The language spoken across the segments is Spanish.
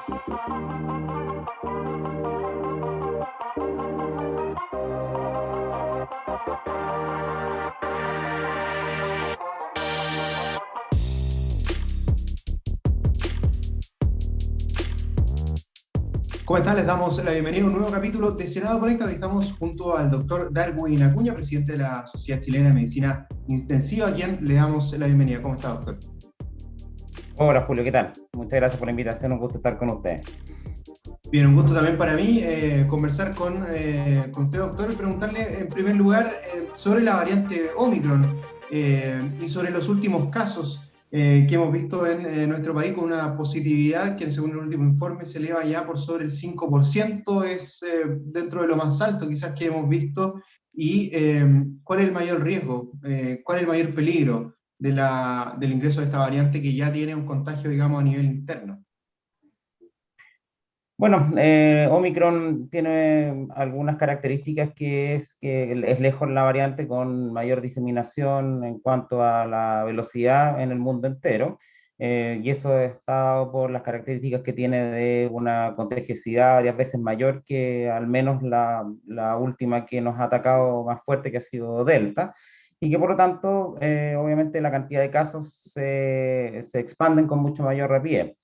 ¿Cómo están? Les damos la bienvenida a un nuevo capítulo de Senado Conecta. Hoy estamos junto al doctor Darwin Acuña, presidente de la Sociedad Chilena de Medicina Intensiva, a quien le damos la bienvenida. ¿Cómo está, doctor? Hola Julio, ¿qué tal? Muchas gracias por la invitación, un gusto estar con ustedes. Bien, un gusto también para mí conversar con usted, doctor, y preguntarle en primer lugar sobre la variante Omicron y sobre los últimos casos que hemos visto en nuestro país con una positividad que según el último informe se eleva ya por sobre el 5%, es dentro de lo más alto quizás que hemos visto. ¿Y cuál es el mayor riesgo, cuál es el mayor peligro del ingreso de esta variante que ya tiene un contagio, digamos, a nivel interno? Bueno, Omicron tiene algunas características que es lejos la variante con mayor diseminación en cuanto a la velocidad en el mundo entero, y eso es dado por las características que tiene de una contagiosidad varias veces mayor que al menos la última que nos ha atacado más fuerte, que ha sido Delta, y que por lo tanto, obviamente la cantidad de casos se expanden con mucho mayor rapidez.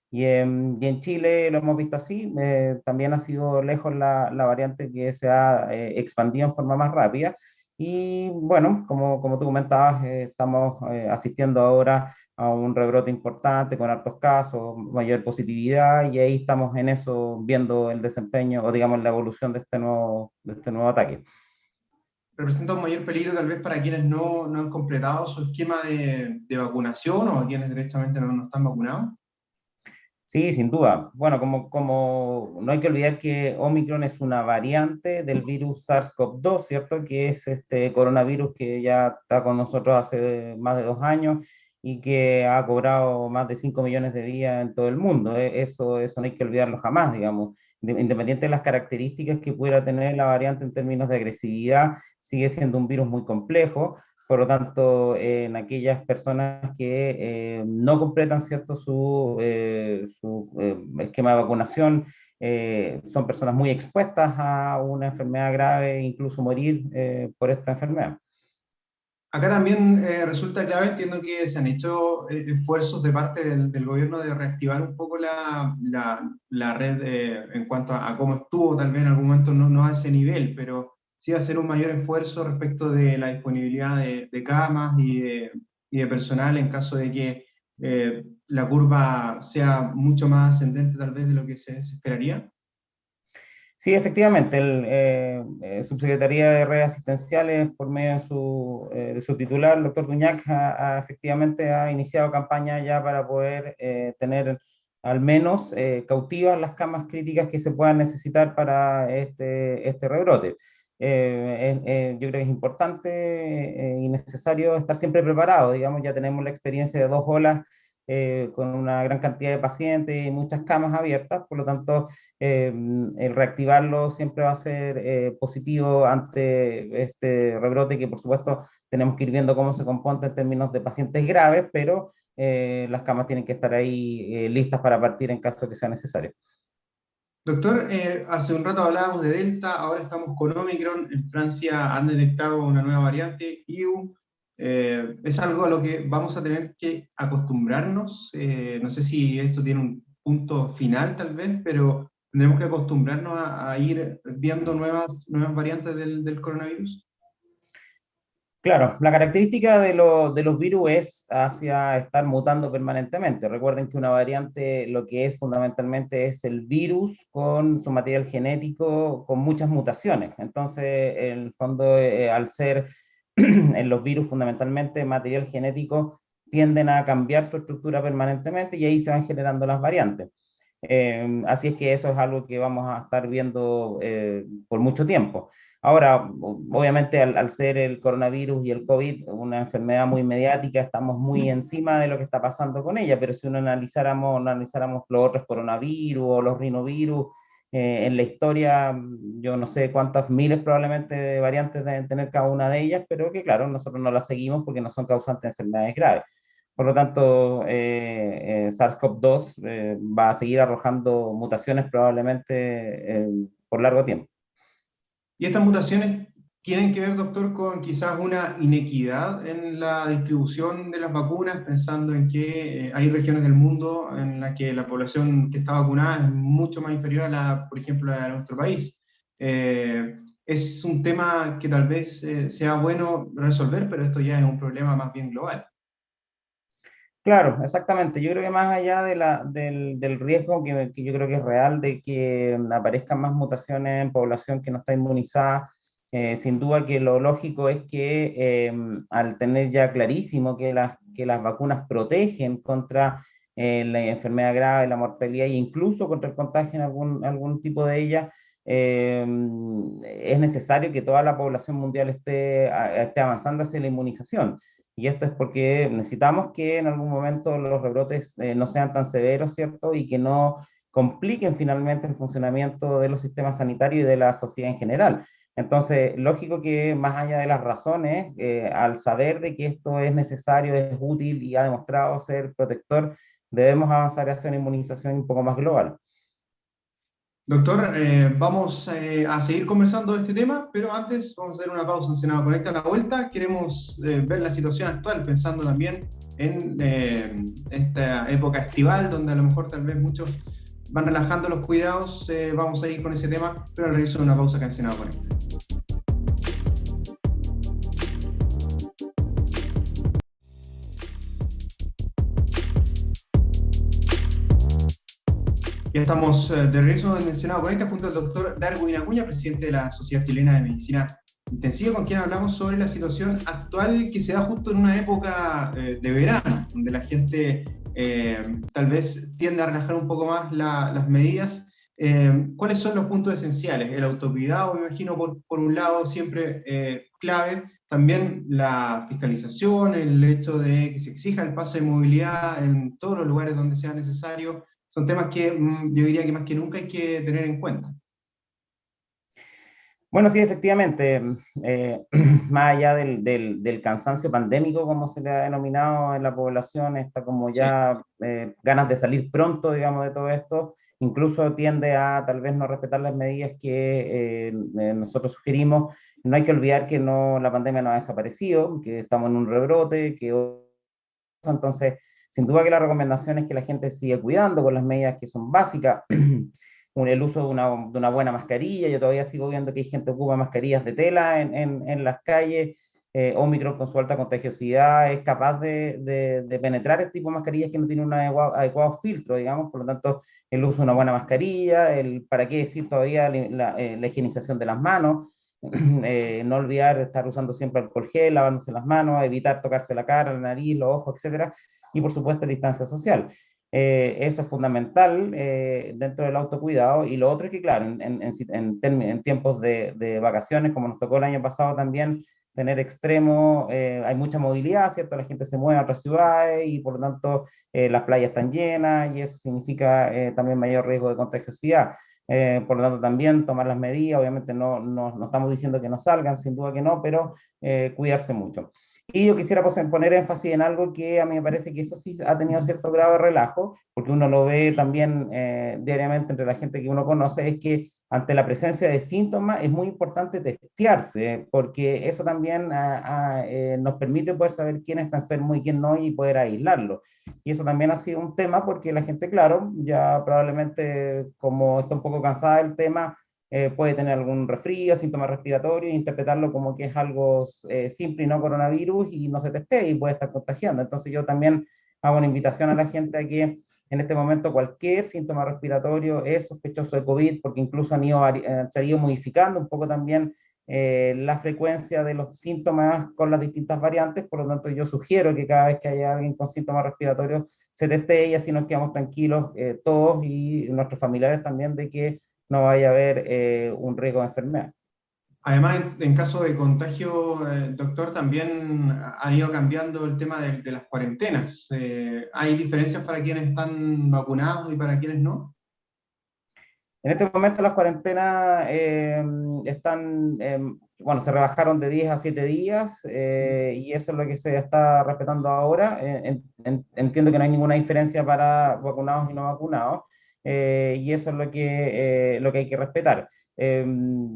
Y en Chile lo hemos visto así, también ha sido lejos la variante que se ha expandido en forma más rápida. Y bueno, como tú comentabas, estamos asistiendo ahora a un rebrote importante con hartos casos, mayor positividad, y ahí estamos en eso viendo el desempeño o digamos la evolución de este nuevo ataque. ¿Representa un mayor peligro tal vez para quienes no han completado su esquema de vacunación o a quienes directamente no están vacunados? Sí, sin duda. Bueno, como no hay que olvidar que Omicron es una variante del virus SARS-CoV-2, ¿cierto? Que es este coronavirus que ya está con nosotros hace más de 2 años y que ha cobrado más de 5 millones de vidas en todo el mundo. Eso no hay que olvidarlo jamás, digamos. Independiente de las características que pudiera tener la variante en términos de agresividad, sigue siendo un virus muy complejo. Por lo tanto, en aquellas personas que no completan cierto su esquema de vacunación, son personas muy expuestas a una enfermedad grave, incluso morir por esta enfermedad. Acá también resulta clave, entiendo que se han hecho esfuerzos de parte del gobierno de reactivar un poco la red en cuanto a cómo estuvo, tal vez en algún momento no a ese nivel, pero sí hacer un mayor esfuerzo respecto de la disponibilidad de camas y de personal en caso de que la curva sea mucho más ascendente tal vez de lo que se esperaría. Sí, efectivamente, Subsecretaría de Redes Asistenciales, por medio de su titular, el doctor Duñac, efectivamente ha iniciado campaña ya para poder tener al menos cautivas las camas críticas que se puedan necesitar para este rebrote. Yo creo que es importante y necesario estar siempre preparado. Digamos, ya tenemos la experiencia de 2 olas con una gran cantidad de pacientes y muchas camas abiertas, por lo tanto el reactivarlo siempre va a ser positivo ante este rebrote, que por supuesto tenemos que ir viendo cómo se comporta en términos de pacientes graves, pero las camas tienen que estar ahí listas para partir en caso que sea necesario. Doctor, hace un rato hablábamos de Delta, ahora estamos con Omicron. En Francia han detectado una nueva variante, IU. Es algo a lo que vamos a tener que acostumbrarnos. No sé si esto tiene un punto final, tal vez, pero tendremos que acostumbrarnos a ir viendo nuevas variantes del coronavirus. Claro, la característica de los virus es hacia estar mutando permanentemente. Recuerden que una variante lo que es fundamentalmente es el virus con su material genético con muchas mutaciones. Entonces, en el fondo, al ser en los virus fundamentalmente material genético, tienden a cambiar su estructura permanentemente y ahí se van generando las variantes. Así es que eso es algo que vamos a estar viendo por mucho tiempo. Ahora, obviamente al ser el coronavirus y el COVID una enfermedad muy mediática, estamos muy encima de lo que está pasando con ella, pero si analizáramos los otros coronavirus o los rinovirus, en la historia, yo no sé cuántas miles probablemente de variantes deben tener cada una de ellas, pero que claro, nosotros no las seguimos porque no son causantes de enfermedades graves. Por lo tanto, SARS-CoV-2 va a seguir arrojando mutaciones probablemente por largo tiempo. ¿Y estas mutaciones tienen que ver, doctor, con quizás una inequidad en la distribución de las vacunas, pensando en que hay regiones del mundo en las que la población que está vacunada es mucho más inferior a la, por ejemplo, a nuestro país? Es un tema que tal vez sea bueno resolver, pero esto ya es un problema más bien global. Claro, exactamente. Yo creo que más allá del riesgo que yo creo que es real de que aparezcan más mutaciones en población que no está inmunizada, sin duda que lo lógico es que al tener ya clarísimo que las vacunas protegen contra la enfermedad grave, la mortalidad e incluso contra el contagio en algún tipo de ellas, eh, es necesario que toda la población mundial esté avanzando hacia la inmunización. Y esto es porque necesitamos que en algún momento los rebrotes no sean tan severos, ¿cierto? Y que no compliquen finalmente el funcionamiento de los sistemas sanitarios y de la sociedad en general. Entonces, lógico que más allá de las razones, al saber de que esto es necesario, es útil y ha demostrado ser protector, debemos avanzar hacia una inmunización un poco más global. Doctor, vamos a seguir conversando de este tema, pero antes vamos a hacer una pausa en Senado Conecta a la vuelta. Queremos ver la situación actual, pensando también en esta época estival, donde a lo mejor tal vez muchos van relajando los cuidados. Vamos a ir con ese tema, pero al regreso de una pausa acá en Senado Conecta. Ya estamos de regreso en el Senado Conecta junto al doctor Darwin Acuña, presidente de la Sociedad Chilena de Medicina Intensiva, con quien hablamos sobre la situación actual que se da justo en una época de verano, donde la gente tal vez tiende a relajar un poco más las medidas. ¿Cuáles son los puntos esenciales? El autocuidado, me imagino, por un lado, siempre clave. También la fiscalización, el hecho de que se exija el paso de movilidad en todos los lugares donde sea necesario. Son temas que yo diría que más que nunca hay que tener en cuenta. Bueno, sí, efectivamente, más allá del cansancio pandémico, como se le ha denominado en la población, está como ya ganas de salir pronto, digamos, de todo esto, incluso tiende a tal vez no respetar las medidas que nosotros sugerimos. No hay que olvidar que no, la pandemia no ha desaparecido, que estamos en un rebrote, entonces, sin duda que la recomendación es que la gente siga cuidando con las medidas que son básicas. El uso de una buena mascarilla. Yo todavía sigo viendo que hay gente que ocupa mascarillas de tela en las calles. Omicron con su alta contagiosidad es capaz de penetrar este tipo de mascarillas que no tienen un adecuado filtro, digamos. Por lo tanto, el uso de una buena mascarilla, para qué decir todavía la higienización de las manos. No olvidar estar usando siempre alcohol gel, lavándose las manos, evitar tocarse la cara, la nariz, los ojos, etcétera, y por supuesto la distancia social. Eso es fundamental dentro del autocuidado. Y lo otro es que, claro, en tiempos de vacaciones, como nos tocó el año pasado también, tener extremo, hay mucha movilidad, ¿cierto? La gente se mueve a otras ciudades y por lo tanto las playas están llenas y eso significa también mayor riesgo de contagiosidad. Por lo tanto, también tomar las medidas, obviamente no estamos diciendo que no salgan, sin duda que no, pero cuidarse mucho. Y yo quisiera poner énfasis en algo que a mí me parece que eso sí ha tenido cierto grado de relajo, porque uno lo ve también diariamente entre la gente que uno conoce, es que ante la presencia de síntomas es muy importante testearse, porque eso también nos permite poder saber quién está enfermo y quién no y poder aislarlo. Y eso también ha sido un tema porque la gente, claro, ya probablemente como está un poco cansada del tema, puede tener algún resfrío, síntomas respiratorios, e interpretarlo como que es algo simple y no coronavirus y no se teste y puede estar contagiando. Entonces yo también hago una invitación a la gente a que en este momento cualquier síntoma respiratorio es sospechoso de COVID, porque incluso se han ido modificando un poco también la frecuencia de los síntomas con las distintas variantes. Por lo tanto yo sugiero que cada vez que haya alguien con síntomas respiratorios se teste y así nos quedamos tranquilos todos y nuestros familiares también de que no vaya a haber un riesgo de enfermedad. Además, en caso de contagio, doctor, también han ido cambiando el tema de las cuarentenas. ¿Hay diferencias para quienes están vacunados y para quienes no? En este momento las cuarentenas están, bueno, se rebajaron de 10 a 7 días y eso es lo que se está respetando ahora. Entiendo que no hay ninguna diferencia para vacunados y no vacunados y eso es lo que hay que respetar. Eh,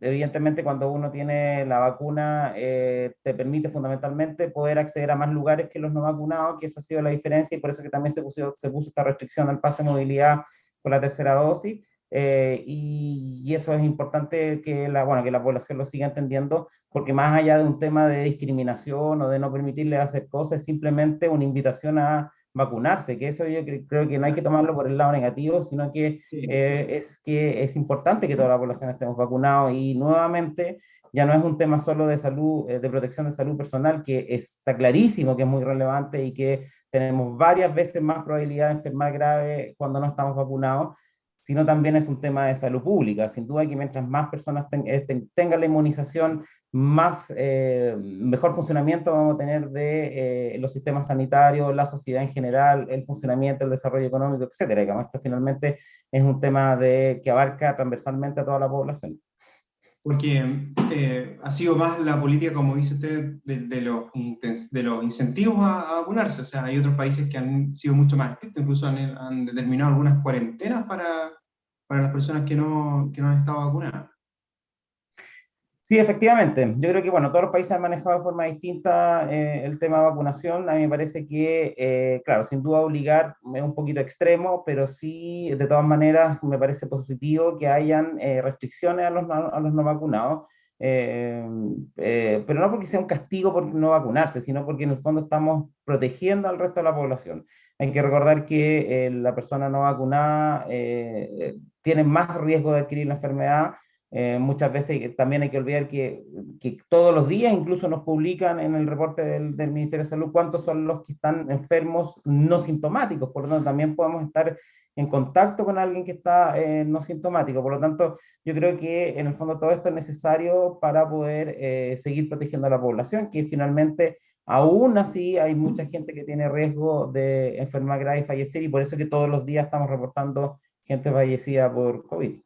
Evidentemente, cuando uno tiene la vacuna, te permite fundamentalmente poder acceder a más lugares que los no vacunados, que eso ha sido la diferencia y por eso que también se puso esta restricción al pase de movilidad con la tercera dosis. Y eso es importante bueno, que la población lo siga entendiendo, porque más allá de un tema de discriminación o de no permitirle hacer cosas, es simplemente una invitación a vacunarse, que eso yo creo que no hay que tomarlo por el lado negativo, sino Sí, sí. que es importante que toda la población estemos vacunados y nuevamente ya no es un tema solo de salud, de protección de salud personal, que está clarísimo que es muy relevante y que tenemos varias veces más probabilidad de enfermar grave cuando no estamos vacunados, sino también es un tema de salud pública. Sin duda que mientras más personas tengan la inmunización, mejor funcionamiento vamos a tener de los sistemas sanitarios, la sociedad en general, el funcionamiento, el desarrollo económico, etcétera. Digamos, esto finalmente es un tema que abarca transversalmente a toda la población. Porque ha sido más la política, como dice usted, de los incentivos a vacunarse. O sea, hay otros países que han sido mucho más estrictos, incluso han determinado algunas cuarentenas para las personas que no han estado vacunadas. Sí, efectivamente. Yo creo que, bueno, todos los países han manejado de forma distinta el tema de vacunación. A mí me parece que, claro, sin duda obligar es un poquito extremo, pero sí, de todas maneras, me parece positivo que hayan restricciones a los no vacunados. eh, pero no porque sea un castigo por no vacunarse, sino porque en el fondo estamos protegiendo al resto de la población. Hay que recordar que la persona no vacunada tiene más riesgo de adquirir la enfermedad. Muchas veces también hay que olvidar que todos los días incluso nos publican en el reporte del Ministerio de Salud cuántos son los que están enfermos no sintomáticos, por lo tanto también podemos estar en contacto con alguien que está no sintomático, por lo tanto yo creo que en el fondo todo esto es necesario para poder seguir protegiendo a la población, que finalmente aún así hay mucha gente que tiene riesgo de enfermar grave y fallecer y por eso que todos los días estamos reportando gente fallecida por COVID.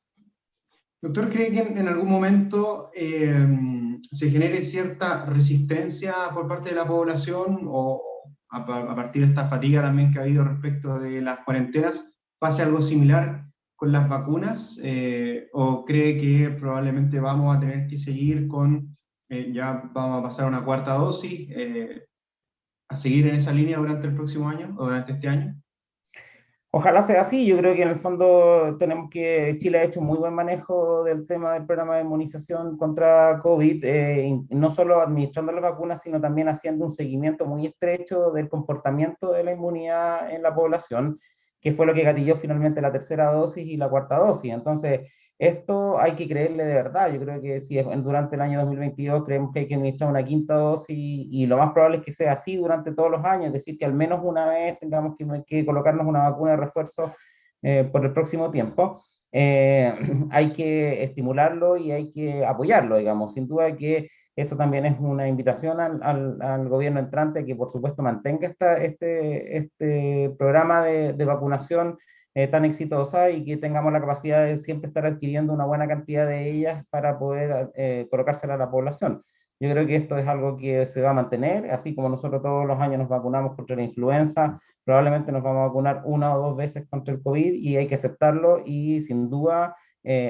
Doctor, ¿cree que en algún momento se genere cierta resistencia por parte de la población o a partir de esta fatiga también que ha habido respecto de las cuarentenas, pase algo similar con las vacunas? ¿O cree que probablemente vamos a tener que seguir ya vamos a pasar a una cuarta dosis, a seguir en esa línea durante el próximo año o durante este año? Ojalá sea así, yo creo que en el fondo Chile ha hecho un muy buen manejo del tema del programa de inmunización contra COVID, no solo administrando las vacunas, sino también haciendo un seguimiento muy estrecho del comportamiento de la inmunidad en la población, que fue lo que gatilló finalmente la tercera dosis y la cuarta dosis. Entonces, esto hay que creerle de verdad. Yo creo que si durante el año 2022 creemos que hay que administrar una quinta dosis y lo más probable es que sea así durante todos los años, es decir, que al menos una vez tengamos que colocarnos una vacuna de refuerzo por el próximo tiempo. Eh, Hay que estimularlo y hay que apoyarlo, digamos. Sin duda que eso también es una invitación al gobierno entrante que por supuesto mantenga este programa de vacunación tan exitosa y que tengamos la capacidad de siempre estar adquiriendo una buena cantidad de ellas para poder colocársela a la población. Yo creo que esto es algo que se va a mantener, así como nosotros todos los años nos vacunamos contra la influenza, probablemente nos vamos a vacunar una o dos veces contra el COVID y hay que aceptarlo y sin duda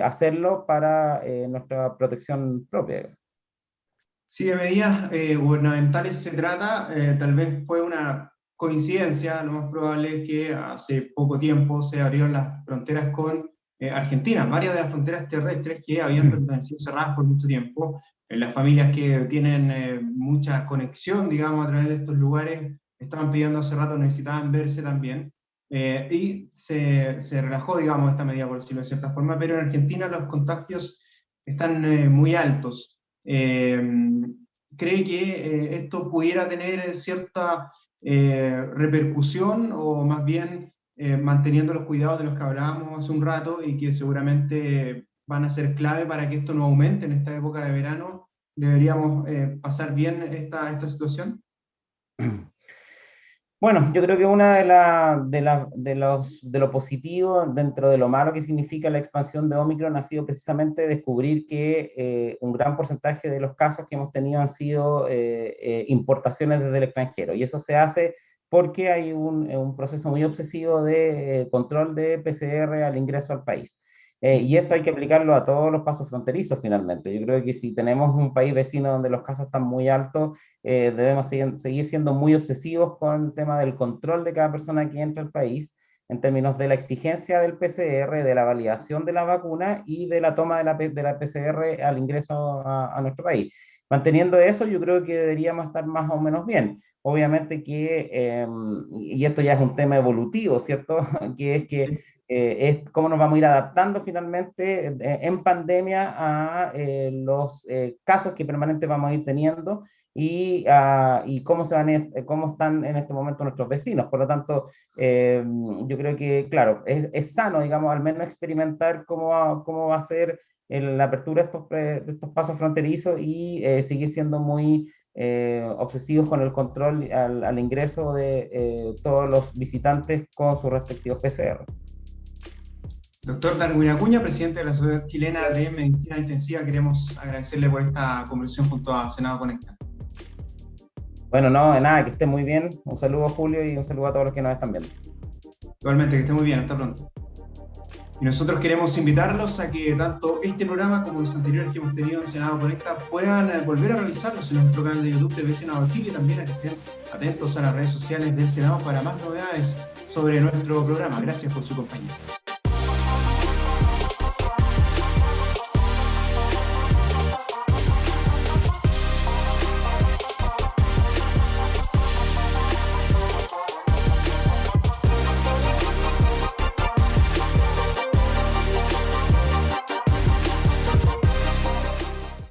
hacerlo para nuestra protección propia. Si de medidas gubernamentales se trata, tal vez fue una coincidencia, lo más probable es que hace poco tiempo se abrieron las fronteras con Argentina, varias de las fronteras terrestres que habían permanecido cerradas por mucho tiempo. Las familias que tienen mucha conexión, digamos, a través de estos lugares, estaban pidiendo hace rato, necesitaban verse también. Y se relajó, digamos, esta medida, por decirlo de cierta forma, pero en Argentina los contagios están muy altos. ¿Cree que esto pudiera tener cierta repercusión o más bien manteniendo los cuidados de los que hablábamos hace un rato y que seguramente van a ser clave para que esto no aumente en esta época de verano? ¿Deberíamos pasar bien esta situación? Bueno, yo creo que una de lo positivo dentro de lo malo que significa la expansión de Omicron ha sido precisamente descubrir que un gran porcentaje de los casos que hemos tenido han sido importaciones desde el extranjero. Y eso se hace porque hay un proceso muy obsesivo de control de PCR al ingreso al país. Y esto hay que aplicarlo a todos los pasos fronterizos finalmente. Yo creo que si tenemos un país vecino donde los casos están muy altos, debemos seguir siendo muy obsesivos con el tema del control de cada persona que entra al país, en términos de la exigencia del PCR, de la validación de la vacuna y de la toma de la PCR al ingreso a nuestro país. Manteniendo eso, yo creo que deberíamos estar más o menos bien. Obviamente que, y esto ya es un tema evolutivo, ¿cierto? Que es que es cómo nos vamos a ir adaptando finalmente en pandemia a los casos que permanentes vamos a ir teniendo y cómo, cómo están en este momento nuestros vecinos. Por lo tanto, yo creo que, claro, es sano, digamos, al menos experimentar cómo va a ser la apertura de estos pasos fronterizos y seguir siendo muy obsesivos con el control al ingreso de todos los visitantes con sus respectivos PCR. Doctor Darwin Acuña, presidente de la Sociedad Chilena de Medicina Intensiva, queremos agradecerle por esta conversación junto a Senado Conecta. Bueno, no, de nada, que esté muy bien. Un saludo a Julio y un saludo a todos los que nos están viendo. Igualmente, que esté muy bien, hasta pronto. Y nosotros queremos invitarlos a que tanto este programa como los anteriores que hemos tenido en Senado Conecta puedan volver a realizarlos en nuestro canal de YouTube de Senado Chile y también a que estén atentos a las redes sociales del Senado para más novedades sobre nuestro programa. Gracias por su compañía.